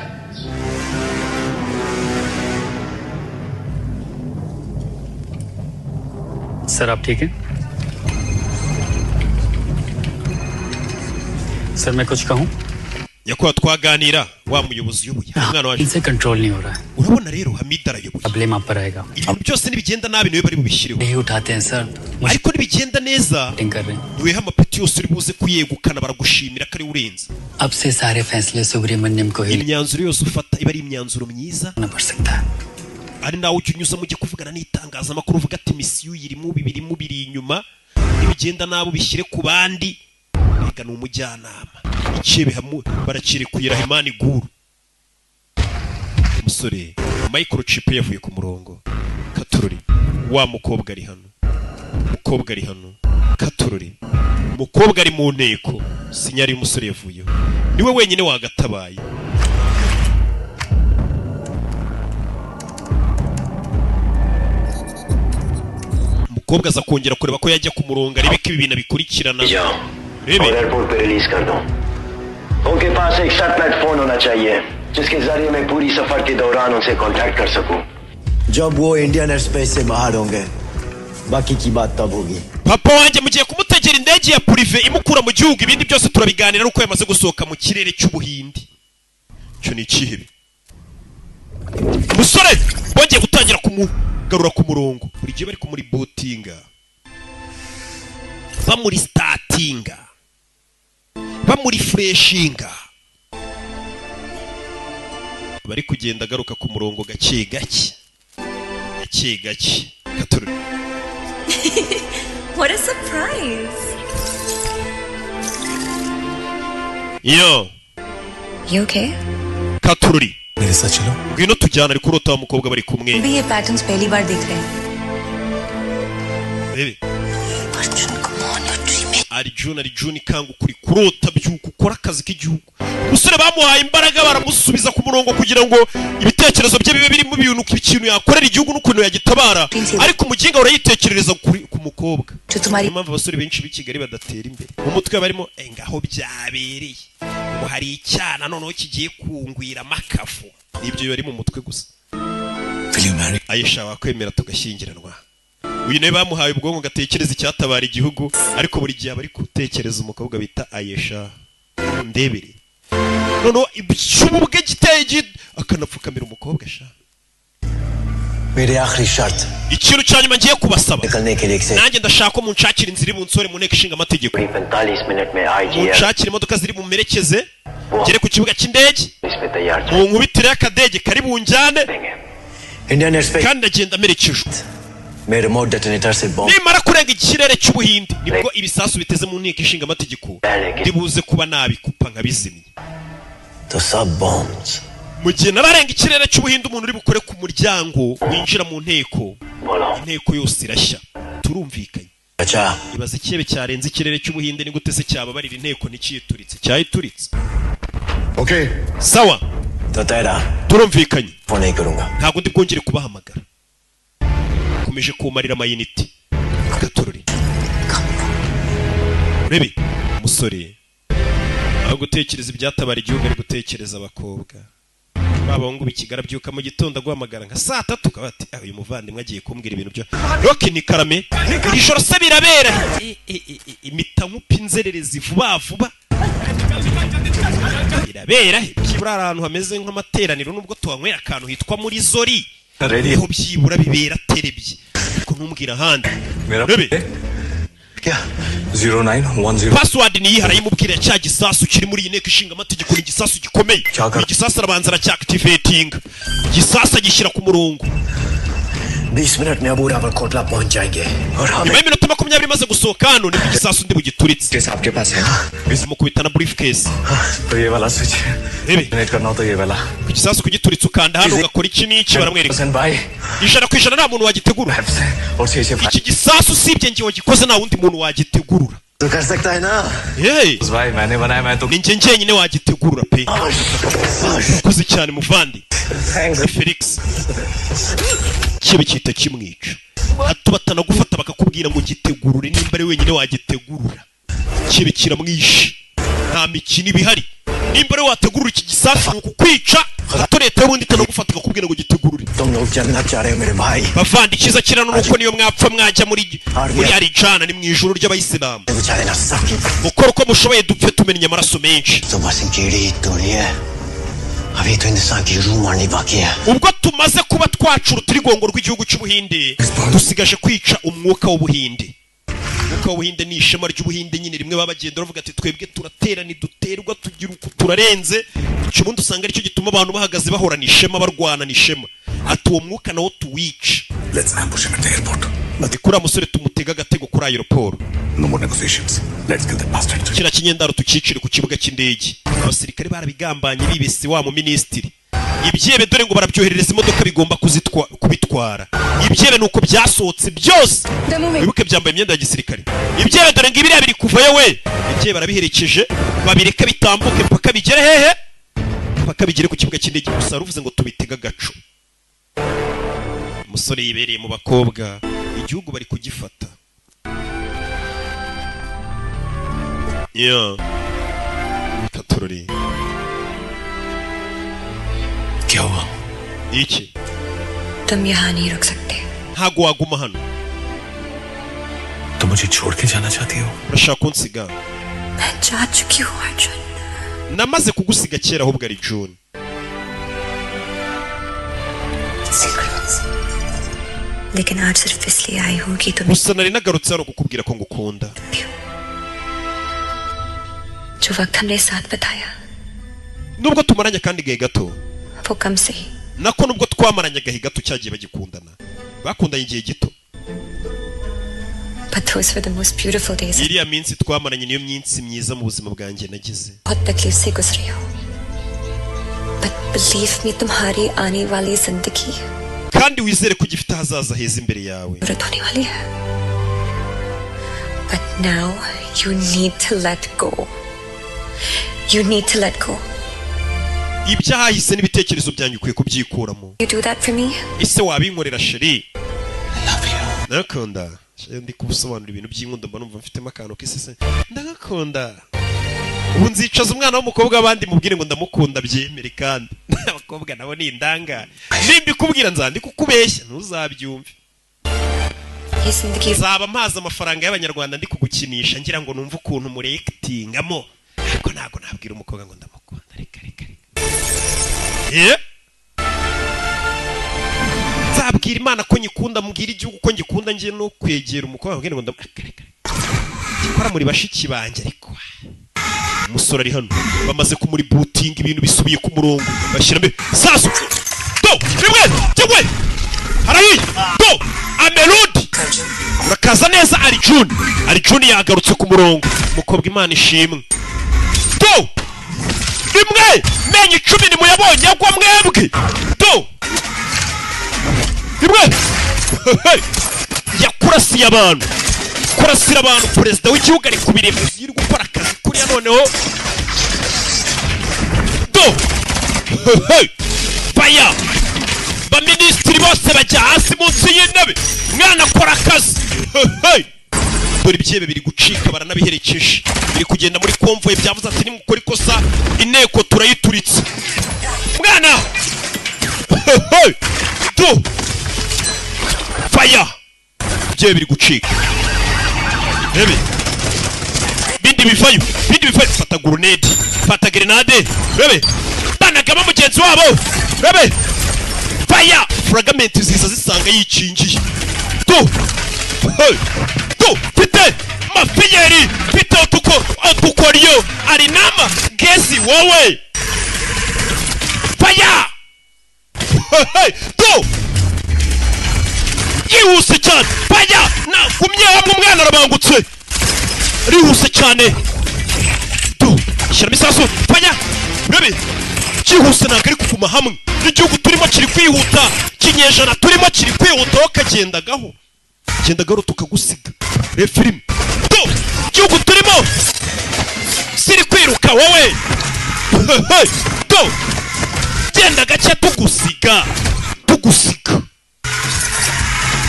सर आप ठीक हैं? सर मैं कुछ कहूं? Yakuwa twaganira wa muyobozi y'ubuye umwana waje इनसे कंट्रोल नहीं हो रहा है. urabona rero Hamid arayoboye. Blame आप पर आएगा. ibintu byose nibigenda nabi niwe bari bubishireho. नहीं उठाते हैं सर. ariko nibigenda neza कर रहे हैं. niwe amapeti yose uri buze kuyegukana baragushimira kari urenze. अब से सारे फैसले सुब्रमण्यम को ही imyanzuro yose ufata iba ari imyanzuro myiza. ना पड़ सकता है. ari nawe unyuza mujye kuvugana n'itangazamakuru uvuga ati misiyo irimo biri inyuma nibigenda nabo bishyire ku bandi reka ni umujyanama ikibe hamwe barakirikuyira Himani Guru umusore microchip yavuye ku murongo katururi wa mukobwa ari hano katururi mukobwa ari mu nteko sinyari umusore yavuyeho niwe wenyine wagatabaye. Kobwa za kongera kureba ko yajya ku murongo ari biki ibintu bikurikirana rebe airport पे रिलीज कर दो. उनके पास एक satellite phone होना चाहिए जिसके जरिए मैं पूरी सफर के दौरान उनसे कांटेक्ट कर सकूं. जब वो इंडियन एयर स्पेस से बाहर होंगे बाकी की बात तब होगी. papa wanjye mugiye kumutegera indege ya prive imukura mu gihugu ibindi byose turabiganira uko yamaze gusohoka mu kirere cy'ubuhindi cyo ni kihibi musore bongeye gutangira garura ku murongo buri gihe bari kumuri bootinga bamuri startinga bamuri freshinga bari kugenda garuka ku murongo gake katururi. What a surprise. Yo You okay? katururi मेरे साथ चलो. ngwino tujyana ari kurota wa mukobwa bari kumwe. भी ये पैटर्न्स पहली बार देख रहे हैं. Bebe Arjun kangu kuri kurota byuko ukora akazi k'igihugu. Musore bamuhaye imbaraga baramusubiza ku murongo kugira ngo ibitekerezo bye bibe biri mu bintu ikintu yakorera igihugu n'ukuntu yagitabara. Ariko umuginga urayitekerereza ku mukobwa. Impamvu abasore benshi b'i Kigali badatera imbere. Mu mutwe barimo ngaho byabereye. Ubu hari icyana noneho kigiye kungwira makafu. Nibyo bari mu mutwe gusa. Aisha wakwemera tugashyingiranwa. Uyu nawe bamuhaye ubwonko gatekereza icyatabara igihugu ariko buri gihe bari gutekereza umukobwa bita Aisha ndebere noneho ibishubwe giteye akanapfukamira umukobwa sha. मेरे आखिरी शर्त ikintu cyanyuma ngiye kubasaba nanjye ndashaka mu nshakira inzira mu nsore mu nteko ishinga amategeko 45 मिनट में IG nshakira imodoka ziri mu merekeze gere ku kibuga cy'indege mu nkubitire y'akadege kari bunjyane Indian air space kandi agenda amerekejwe. मैं remote detonator से bomb nimara kurenga ikirere cy'ubuhindi nibwo ibisasu biteze mu nteko ishinga amategeko ndibuze kuba nabikupa nkabizimye. तो सब bombs mu gihe nabarenga ikirere cy'ubuhindi umuntu uri bukore ku muryango winjira mu nteko inteko yose irashya turumvikanye. अच्छा ibaze ikirere cyarenze ikirere cy'ubuhinde ni gute se cyababarira inteko nticiyituritse cyayituritse. Okay. Sawa तो तेरा turumvikanye phone नहीं करूंगा. ntabwo ndi bwongere kubahamagara komeje kumarira amayinite gatururi urebe umusore aho gutekereza ibyatabara igihugu ari gutekereza abakobwa babahungu bikigarabyuka mu gitondo guhamagara nka saa 3 kabati uyu muvandimwe agiye kumbwira ibintu byo Rocky ni karame iri joro se birabera imita nk'upinzererezi vuba birabera byibura ahantu hameze nk'amateraniro nubwo tuhanywera akantu hitwa muri Zori reho byibura bibera terebye ko ntumbwira ahandi क्या 0910 password ni yihara yimubwira cya gisasu kiri muri inteko ishinga amategeko ni gisasu gikomeye igisasu arabanza aracyactivating gisasu gishyira ku murongo 20 मिनट में अबू रावल कोटला पहुंच जाएंगे और हम iminota 20 maze gusohoka hano ni gisasu ndi bugituritse case आपके पास है mukubitana briefcase तो ये वाला स्विच नेट करना तो ये वाला gisasu kugituritse ukanda hano ugakora iki n'iki baramwereka ijana ku ijana nta muntu wagitegura iki gisasu sibye ngiye wagikoze nta wundi muntu wagitegurura तो कर सकता है ना yes भाई मैंने बनाया मैं तो ninjye nyine wagitegurura pe kuzi cyane muvandi Felix kibe cyita kimwica hato batanagufata bakakubwira ngo gitegurure nimba ari wenyine wagitegurura kibe kiramwishi nta mikino ibihari nimba ari wategurura iki gisasu kukwica hato leta y'ubundi itanagufata bakakubwira ngo gitegurure तुम लोग जानना चाह रहे हो मेरे भाई bavandi kiza kirano nuko niyo mwapfa mwajya muri Arijana ni mu ijuru ry'abayisilamu mukora uko mushoboye dupfe tumenye amaraso menshi ubwo tumaze kuba twacura uturigongo rw'igihugu cy'ubuhinde dusigaje kwica umwuka w'ubuhinde umwuka w'ubuhinde ni ishema ry'ubuhinde nyine rimwe babagenda bavuga ati twebwe turatera duterwa tugira uko turarenze ikibundi usanga aricyo gituma abantu bahagaze bahorana ishema barwana n'ishema ati uwo mwuka nawo tuwica Let's ambush him at the airport. kuri amusore tumutega agatego kuri aeroport No more negotiations. Let's kill the bastard. kira kinyendaro tukicire ku kibuga cy'indege abasirikare barabigambanye bibese wa mu ministry ibyebe dore ngo barabyoherereza imodoka bigomba kubitwara ibyebe nuko byasohotse byose wibuke byambaye imyenda ya gisirikare ibyebe dore ngo ibiri kuvayo we ibyebe barabiherekeje babireka bitambuke mpaka bigere hehe mpaka bigere ku kibuga cy'indege gusa ruvuze ngo tubitega gaco umusore yibereye mu bakobwa igihugu bari kugifata katorori क्या हुआ iki तुम यहाँ नहीं रुक सकते ntago waguma hano तुम मुझे छोड़ के जाना चाहती हो urashaka kunsiga मैं जा चुकी हूँ Arjun namaze kugusiga kera ahubwo ari June लेकिन आज सिर्फ इसलिए आई हूँ कि तुम gusa nari nagarutse hano kukubwira ko ngukunda जो वक्त हमने साथ बिताया nubwo tumaranye kandi gahe gato वो कम से ही nako nubwo twamaranye gahe gato cyagiye bagikundana bakundanye igihe gito but those were the most beautiful days iriya minsi twamaranye niyo minsi myiza mu buzima bwanjye nagize बहुत तकलीफ से गुजरी हो but believe me तुम्हारी आने वाली जिंदगी kandi wizere ko ugifite ahazaza heza imbere yawe होने वाली है but now you need to let go you need to let go ibyahise n'ibitekerezo byanyu ukwiye kubyikuramo you do that for me ise wabinkorera sheri nakunda ndi kubusobanura ibintu by'inkundo mba numva mfitemo akantu k'isese ndagakunda ubu nzicaza umwana w'umukobwa abandi mubwire ngo ndamukunda byemere kandi abakobwa nabo ni indanga nimba ikubwira nzandi kukubeshya ntuzabyumve zaba mpaza amafaranga y'abanyarwanda ndi kugukinisha ngira ngo numve ukuntu murekitingamo ariko ntabwo nabwira umukobwa ngo ndamukunda reka nzabwira imana ko nyikunda mbwira igihugu ko ngikunda ngiye no kwegera umukobwa mbwira ngo ndamukunda gikora muri bashiki banjye ariko umusore ari hano bamaze kumuri booting ibintu bisubiye ku murongo bashyiramo sasu do rimwe cyangwa harayi do amelodi urakaza neza ari June yagarutse ku murongo umukobwa imana ishimwe do rimwe menye 10 ni muyabonye agwa mwebwe do rimwe yakurasiye abantu kurasira abantu perezida w'igihugu ari kubirefuza yiri gukora akazi kuri noneho do faya ba ministri bose bajya hasi munsi y'intebe mwana akora akazi dore ibyebe biri gucika baranabiherekeje biri kugenda muri convoy byavuze ati nimukora ikosa inteko turayituritse mwana Do fire bye biri gucika rebe bindi bifayo fata grenade fata grenade rebe banagama mugenzi wabo rebe fire fragment ziza zisanga yicingiye do fite mafiyeri fite utukoriyo ari nama gesi wowe fire do yihuse cyane fire na kumye hamwe umwana arabangutse rihuse cyane do shyira misaso fire rebe cyihuse nagari kuguma hamwe n'igihugu turimo kiri kwihuta kinyejana turimo kiri kwihuta wakagendagaho gendagaro tukagusiga refilm do igihugu turimo siri kwiruka wowe do genda gace tugusiga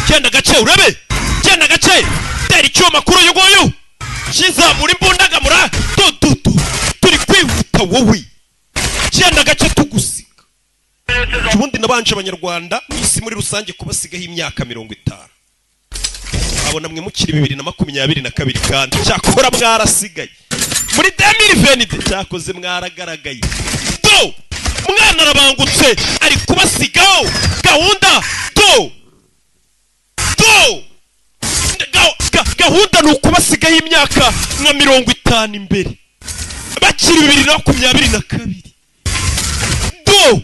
genda gace urebe genda gace teri cyoma kuri uyu nguyu kizamura imbundagamura turi kwihuta wowe genda gace tugusiga ubundi nabanje abanyarwanda isi muri rusange kubasigaho imyaka 50 abona mwe mukiri 2022 kandi cyakora mwarasigaye muri 2020 cyakoze mwaragaragaye do mwana arabangutse ari kubasigaho gahunda do gahunda nukubasigaho imyaka nka 50 imbere bakiri 2022 do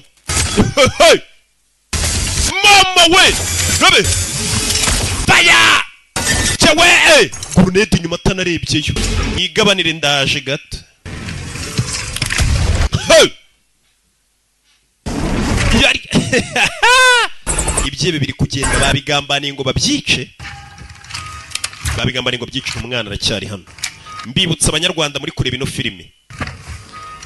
mama we rabe fire chewe grenade nyuma tanarebyeyo yigabanire ndaje gato ibyebe biri kugenda babigambaniye ngo babyice umwana aracyari hano mbibutsa abanyarwanda muri kureba ino filime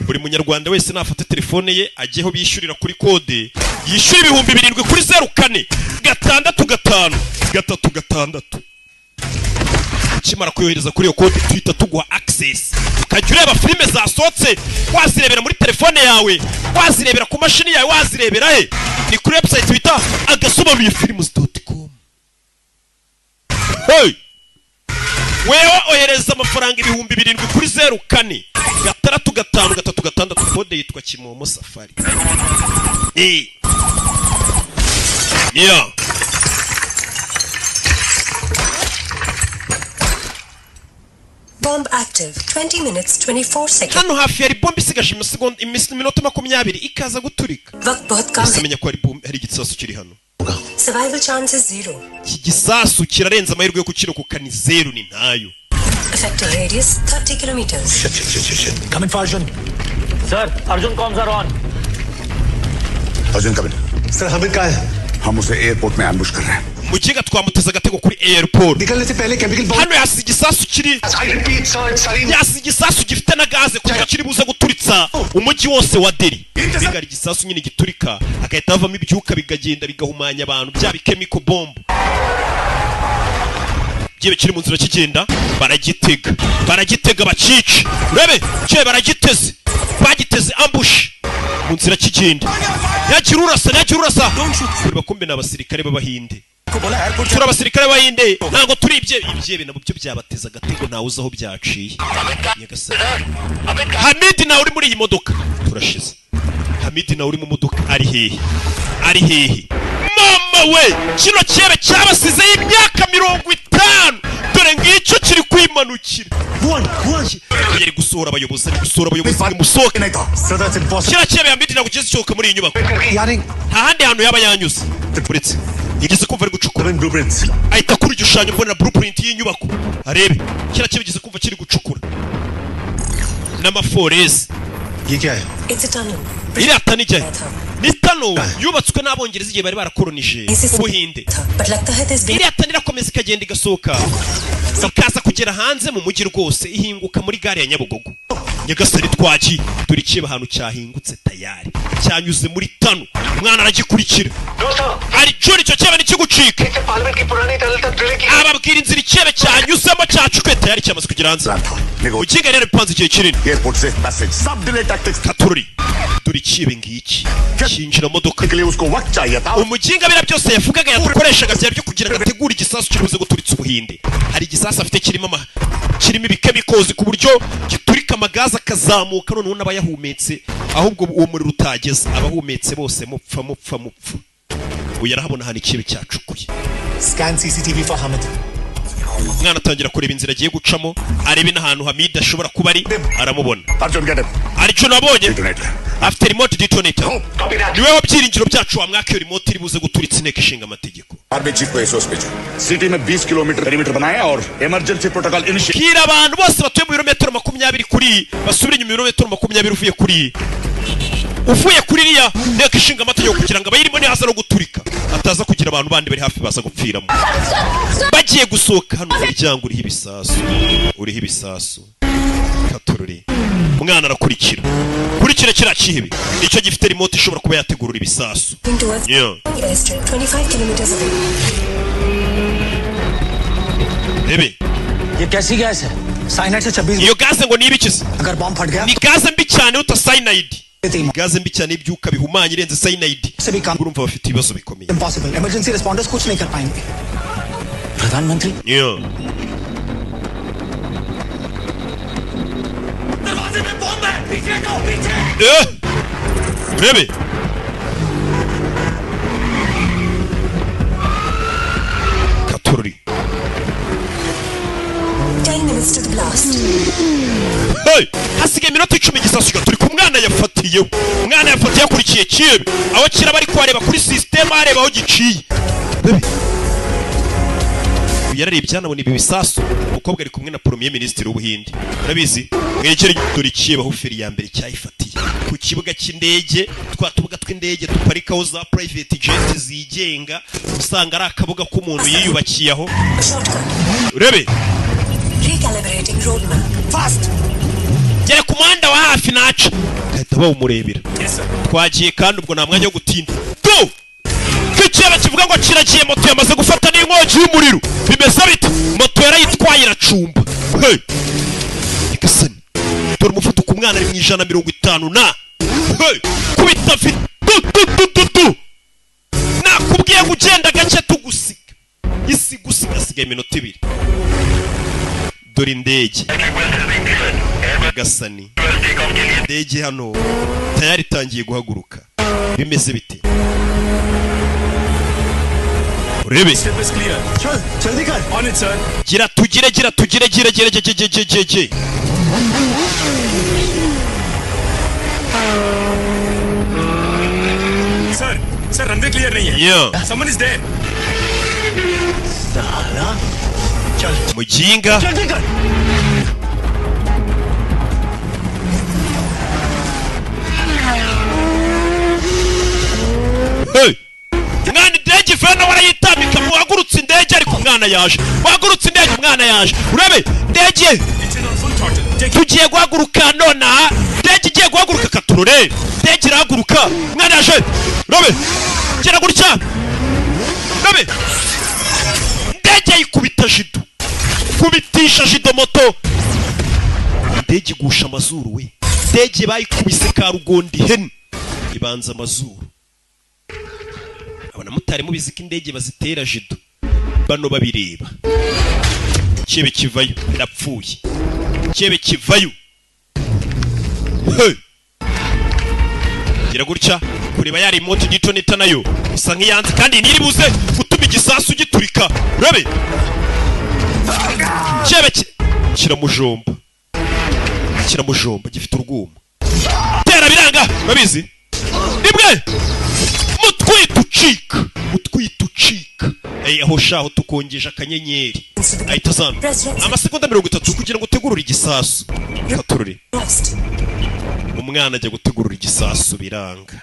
buri munyarwanda wese nafata telefone ye ajyeho bishyurira kuri kode yishyura 7,000 kuri 04 kimara kuyohereza kuri iyo kode twita tuguha access ukajya ureba filime zasohotse wazirebera muri telefone yawe wazirebera ku mashini yawe wazirebera he ni kuri website bita agasobanuriyefilms.com wewe ohereza amafaranga 7,000 kuri 04 kode yitwa Kimomo Safari yeah Bomb active 20 minutes 24 seconds. Hano hafi yari bomb isigaje iminota 20 ikaza guturika. Usamenya ko hari igisasu kiri hano. Survival chance is 0. Iki gisasu kirarenza amahirwe yo kukirokoka ni 0 ni ntayo. Effective radius 30 kilometers. Shit. Come in for Arjun. Sir, Arjun comms are on. Arjun come in. Sir, Hamid कहाँ है? हम उसे एयरपोर्ट में एम्बुश कर रहे हैं. Mukiga twamuteza agatego kuri airport. निकलने से पहले chemical bomb. Hano yasi igisasu kiri. I repeat, sir, sarin. Yasi igisasu gifite na gaze kugira kiri buze guturitsa umujyi wose wa Delhi. Bigari igisasu nyine giturika agahita havamo ibyuka bigagenda bigahumanya abantu bya chemical bomb. Gibe kiri mu nzira kigenda baragitega bacice. Urebe cye baragiteze. Bagiteze ambush. Mu nzira kigenda. Yakirurasa. Kureba kumbe n'abasirikare b'Abahinde. Turi abasirikare b'Abahinde ntago turi ibyebe nabo byo byabateza agatego ntawe uzaho byaciye. Nyagasani. Hamid nawe uri muri iyi modoka. Turashize. Hamid nawe uri mu modoka ari hehe. Mama we kino cyebe cyabasize y'imyaka 50. Dore ngicyo kiri kwimanukira. Yari gusohora abayobozi musohoke. Kira cyebe Hamid nago cyose muri iyi nyubako. Ahandi hantu yaba yanyuze. Uretse yigeze kumva ari gucukura blueprints. Ahita kuri igishushanyo mbona blueprint y'inyubako. Arebe kira cyebe gise kumva kiri gucukura. N'amaforeze. Ye kya hai? It's a tunnel. Iri atani jye. Ni tunnel yubatswe n'abongereza igihe bari barakolonije Ubuhinde. But लगता है this iri atani rakomeza ikagenda igasohoka. Ikaza kugera hanze mu mujyi rwose ihinguka muri gare ya Nyabugogo. Nyagasani twaji turi kiba ahantu cyahingutse tayari cyanyuze muri tano umwana aragikurikira ari cyo cyaba nikigucika ababwira inzira icyebe cyanyuzemo cyacukuye tayari cyamaze kugira hanze ukinga rero bipanze igihe kinini airport से मैसेज सब delay tactics Katururi dore ikibe ngiki kinjira modoka के लिए उसको वक्त चाहिए था umuginga bira byose yavugaga yakoreshaga byari byo kugira ngo ategure igisasu kirubuze guturitsa ubuhinde hari igisasu afite kirimo ibikemikozi ku buryo giturika amagaza akazamuka none n'abayahumetse ahubwo uwo muri rutageze abahumetse bose mupfa uyu arahabona hano ikibe cyacukuye Scan CCTV for Hamid. umwana atangira kureba inzira agiye gucamo arebe n'ahantu Hamid ashobora kuba ari aramubona Arjun get it aricyo nabonye afite remote detonator niwe wabyiringiro byacu wamwaka iyo remote iri buze guturitsa inteko ishinga amategeko army chief को एसओएस भेजो सिटी में 20 kilometre perimeter बनाया और emergency protocol initiate bwira abantu bose batuye mu birometero 20 kuri basubire inyuma ibirometero 20 uvuye kuri iriya nteko ishinga amategeko kugira ngo abayirimo nihaza no guturika ataza kugira abantu bandi bari hafi baza gupfiramo bagiye gusohoka hano umuryango uriho ibisasu Katururi umwana arakurikira kurikira kiriya kihibi nicyo gifite remote ishobora kuba yategurura ibisasu Airstrip 25 kilometers away. Bebe ये कैसी गैस है साइनाइड से 26 iyo gaze ngo nibikize अगर बम फट गया ni gaze mbi cyane uta cyanide gaze mbi cyane ibyuka bihumanye irenze cyanide urumva bafite ibibazo bikomeye impossible emergency responders कुछ नहीं कर पाएंगे प्रधानमंत्री दरवाजे में बम है पीछे को पीछे Bebe Katururi 10 minutes to the blast. Hey! Hasigaye iminota 10 igisasu turi ku mwana yafatiyeho umwana yafatiye akurikiye kibe aho kiraba ari kwareba kuri system areba aho giciye Bebe yararebye yanabona ibi bisasu umukobwa ari kumwe na premier ministre w'ubuhinde urabizi mwerekere dore kibe aho feri ya mbere cyayifatiye ku kibuga cy'indege twatubuga tw'indege tuparikaho za private jet zigenga usanga ari akabuga k'umuntu yiyubakiye aho urebe Recalibrating roadmap. Fast. Gera ku muhanda wa hafi naca kahita bawumurebera twagiye kandi ubwo nta mwanya wo gutinda tu kiceba kivuga ngo kiragiye moto yamaze gufata n'inkongi y'umuriro bimeze bite moto yarayitwaye iracumba hey ikasani dore umuvuduko umwana ari mu 150 na hey kubita mfite tu nakubwiye gugenda gake tugusiga isi gusiga sigaye iminota 2 dore indege gasani indege hano tayari tangiye guhaguruka bimeze bite urebe जल्दी कर on it sir gira tugire sir runway clear नहीं है yeah someone is there साला चल mujinga जल्दी कर hey mwana indege fana warayitambika muhagurutse indege ariko umwana yaje wagurutse indege umwana yaje urebe indege tugiye guhaguruka nona indege igiye guhaguruka Katurure indege irahaguruka umwana yaje urebe gera gutya urebe indege yikubita jido kubitisha jido moto indege igusha amazuru we indege bayikubise karugondi hen ibanza amazuru abana mutari mubizi ko indege bazitera jido bano babireba cyebe kivayo birapfuye cyebe kivayo gira gutya kureba yari remote detonator nayo isa nk'iyanze kandi niribuze gutuma igisasu giturika urabe cyebe kiramujomba gifite urwuma tera biranga babizi nibwe mutwitucika aho shaho tukongeje akanyenyeri ahita zana amasegonda 30 kugira ngo utegurure igisasu Katururi umwana ajya gutegurura igisasu biranga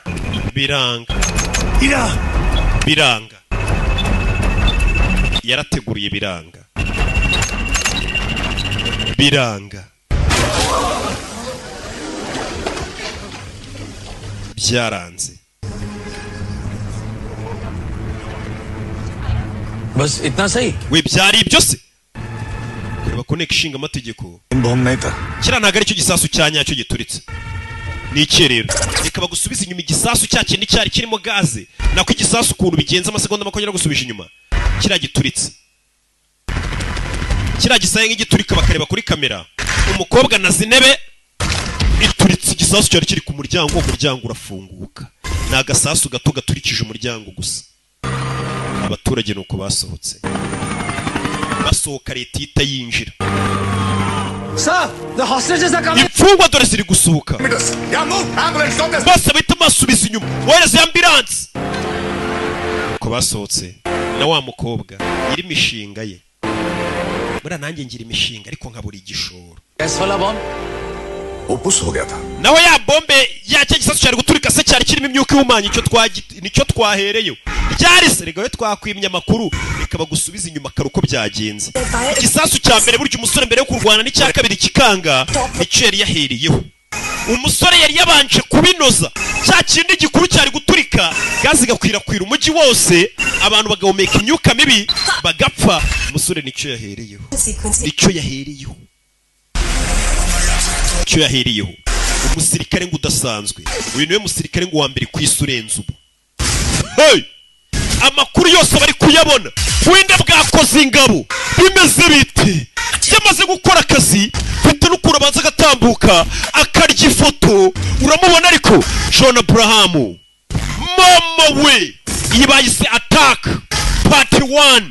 yarateguriye biranga byaranze बस इतना सही we byari ibyo se kureba ko nteko ishinga amategeko kira ntago ari cyo gisasu cya nyacyo gituritse ni iki rero reka bagusubiza inyuma igisasu cya kindi cyari kirimo gaze nako igisasu ukuntu bigenza amasegonda makongera gusubije inyuma kira gituritse kira gisaye nk'igiturika bakareba kuri kamera umukobwa na zinebe ituritse igisasu cyari kiri ku muryango umuryango urafunguka ni agasasu gato gaturikije umuryango gusa abaturage nuko basohotse basohoka leta ihita yinjira imfungwa dore ziri gusohoka bose bahita basubiza inyuma wohereza ambulance uko basohotse na wa mukobwa nyiri imishinga ye buriya nanjye ngira imishinga ariko nkabura igishoro nawe ya bombe yacyo gisasu cyari guturika se cyari kirimo imyuka ihumanya nicyo twahereyo ryari se regawe twakwimye amakuru reka bagusubiza inyuma karuko byagenze igisasu cya mbere burya umusore mbere yo kurwana n'icya kabiri kikanga nicyo yari yahereyeho umusore yari yabanje kubinoza cya kindi gikuru cyari guturika gazi gakwirakwira umujyi wose abantu bagahumeka imyuka mibi bagapfa umusore nicyo yahereyeho umusirikare ngo udasanzwe uyu niwe musirikare ngo wa mbere ku isi urenze ubu amakuru yose bari kuyabona wenda bwakoze ingabo bimeze biti yamaze gukora akazi mfite n'ukuntu abanza agatambuka akarya ifoto uramubona ariko John Abraham mama we iyi bayise attack part 1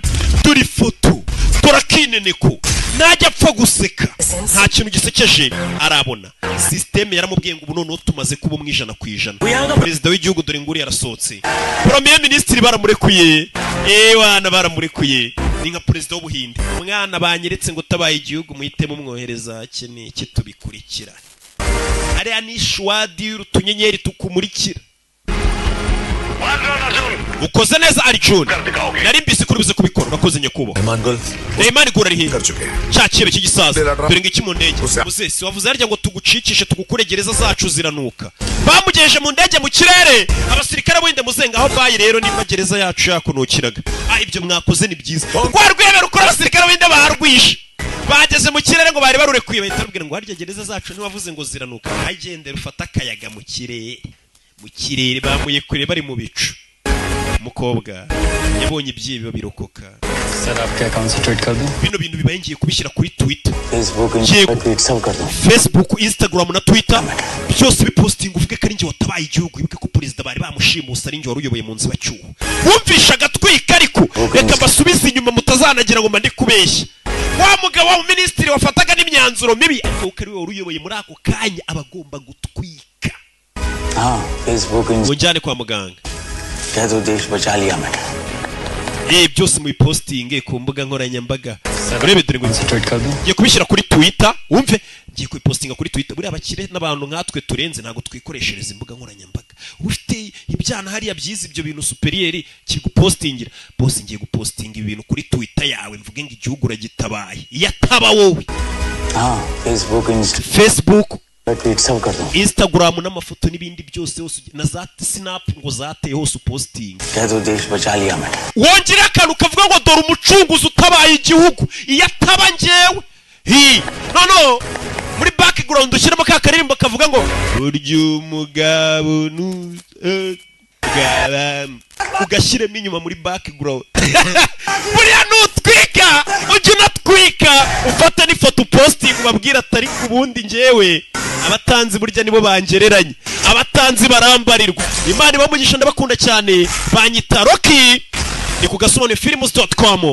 turi foto turakineneko najya apfa guseka nta kintu gisekeje arabona systeme yaramubwiye ngo ubu noneho tumaze kuba umwijana ku ijana perezida w'igihugu dore nguri yarasohotse premier ministre baramurekuye wana baramurekuye ni nka perezida w'ubuhinde umwana banyeretse ngo tabaye igihugu muhitemo umwohereza cyane kitubikurikira ariya ni shwadi y'utunyenyeri tukumurikira ukoze neza Arjun nari mbise kuri bize kubikora urakoze nyakubo Imana igura rihe cyakire cy'igisaza dore ngiki mu ndege uze si wavuze arya ngo tugucikishe tugukuregereza zacu ziranuka bamugeje mu ndege mu kirere abasirikare bwinde muzenga aho bayi rero nimba gereza yacu yakunukiraga ibyo mwakoze ni byiza kwa rwebera ukora abasirikare bwinde barwishe bageze mu kirere ngo bari barure kwiba itarubwira ngo harya gereza zacu ntiwavuze ngo ziranuka agendera ufata akayaga mu kirere bamuye kure bari mu bicu umukobwa yabonye ibyibi babirokoka bino bintu bibaye ngiye kubishyira kuri Twitter Facebook Instagram na Twitter byose bipostinga uvuge ko ari ngiye watabaye igihugu ibuke ko perezida bari bamushimusa ari ngiye wari uyoboye mu nziba cyuho wumvisha agatwika ariko reka basubize inyuma mutazanagira ngo mande kubeshya wa mugabo wa ministry wafataga n'imyanzuro mibi ariko ukari we wari uyoboye muri ako kanya abagomba gutwika Facebook njyane kwa muganga byose mu posting ku mbuga nkoranyambaga urebe dore ngo ngiye kubishyira kuri Twitter wumve ngiye kubipostinga kuri Twitter buri abakire n'abantu nkatwe turenze ntago twikoreshereza imbuga nkoranyambaga ufite ibyana hariya byiza ibyo bintu superieri kiri gupostingira bose ngiye gupostinga ibintu kuri Twitter yawe mvuge ngo igihugu uragitabaye yataba wowe Facebook Instagram n'amafoto n'ibindi byose hose na za Snap ngo zateye hose posting wongera akantu kavuga ngo dore umucunguzi utabaye igihugu yataba ngewe no muri background ushyiramo ka karirimbo kavuga ngo burya umugabo ugashyiremo inyuma muri background buriya nutwika ujya unatwika ufata n'ifoto posting ubabwira atari ku bundi ngewe abatanzi burya nibo bangereranye abatanzi barambarirwa Imana ibamugisha ndabakunda cyane banyita Rocky ni ku gasobonefilms.com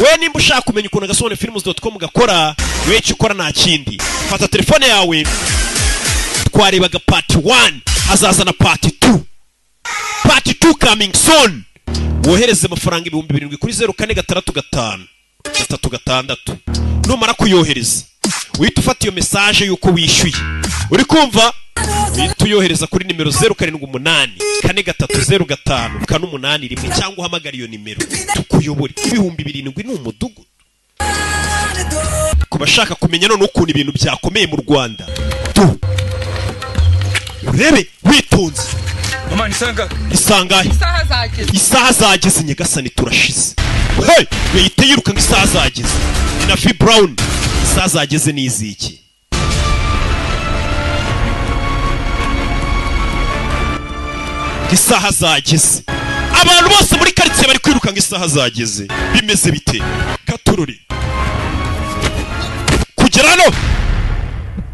we nimba ushaka kumenya ukuntu gasobonefilms.com gakora we icyo ukora nta kindi fata telefone yawe twarebaga part 1 hazaza na part 2 coming soon wohereze amafaranga 7,000 kuri 0465 numara kuyohereza uhita ufata iyo message yuko wishyuye uri kumva uhita uyohereza kuri nimero 07843005 cyangwa uhamagara iyo nimero tukuyobore 7,000 ni umudugudu kubashaka kumenya none ukuntu ibintu byakomeye mu Rwanda urebe witonze mama nisanga isaha zageze nyagasani turashize hey yahita yiruka ngo isaha zageze na Fi Brown isaha zageze n'iziki isaha zageze abantu bose muri quartier bari kwiruka ngo isaha zageze bimeze bite katururi kugera no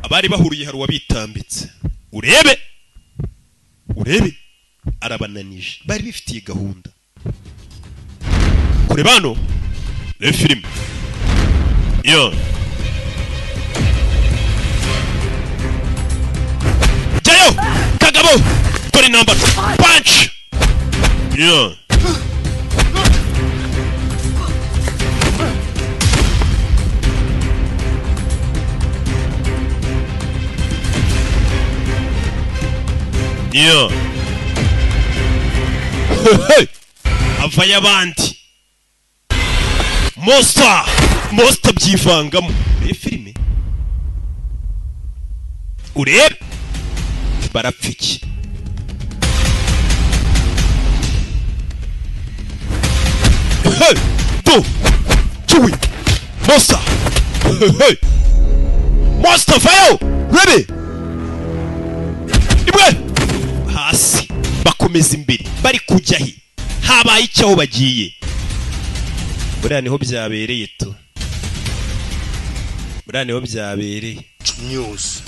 abari bahuriye hari wabitambitse urebe arabananije bari bifitiye gahunda kure bano le film yo jayo kagabo tori number punch yo yo avaye abandi monster byivangamo iyi filime urebe barapfiki tuwi monster vayo rebe ibwe hasi bakomeza imbere bari kujya he habaye icyaho bagiye buriya niho byabereye tu buriya niho byabereye news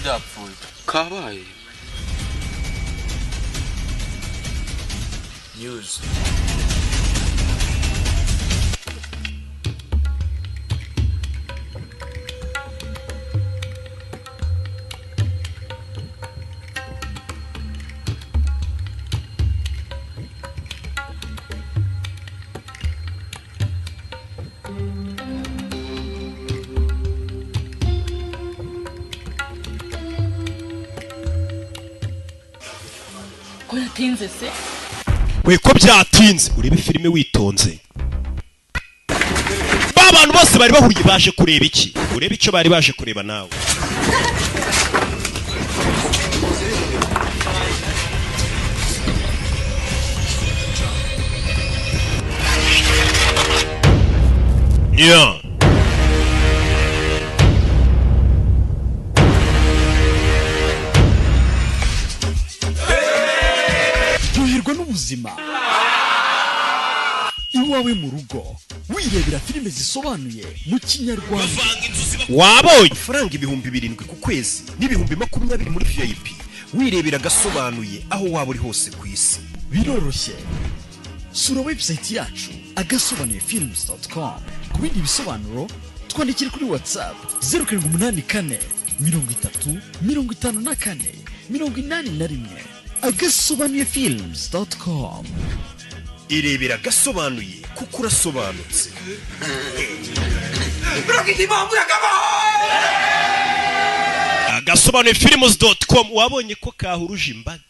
byapfuye kabaye news ko yatinze se we ko byatinze urebe filime witonze abantu bose bari bahuriye baje kureba iki urebe icyo bari baje kureba nawe yeah Ryoherwa n'ubuzima iwawe mu rugo wirebera filime zisobanuye mu kinyarwanda wabonye faranga 7,000 ku kwezi n'ibihumbi 20 muri VIP wirebera gasobanuye aho waba uri hose ku isi biroroshye sura website yacu agasobanuyefilms.com ku bindi bisobanuro twandikire kuri WhatsApp 0784 30 54 81 agasobanuyefilms.com irebera gasobanuye kuko urasobanutse agasobanuyefilms.com wabonye ko kahuruje imbaga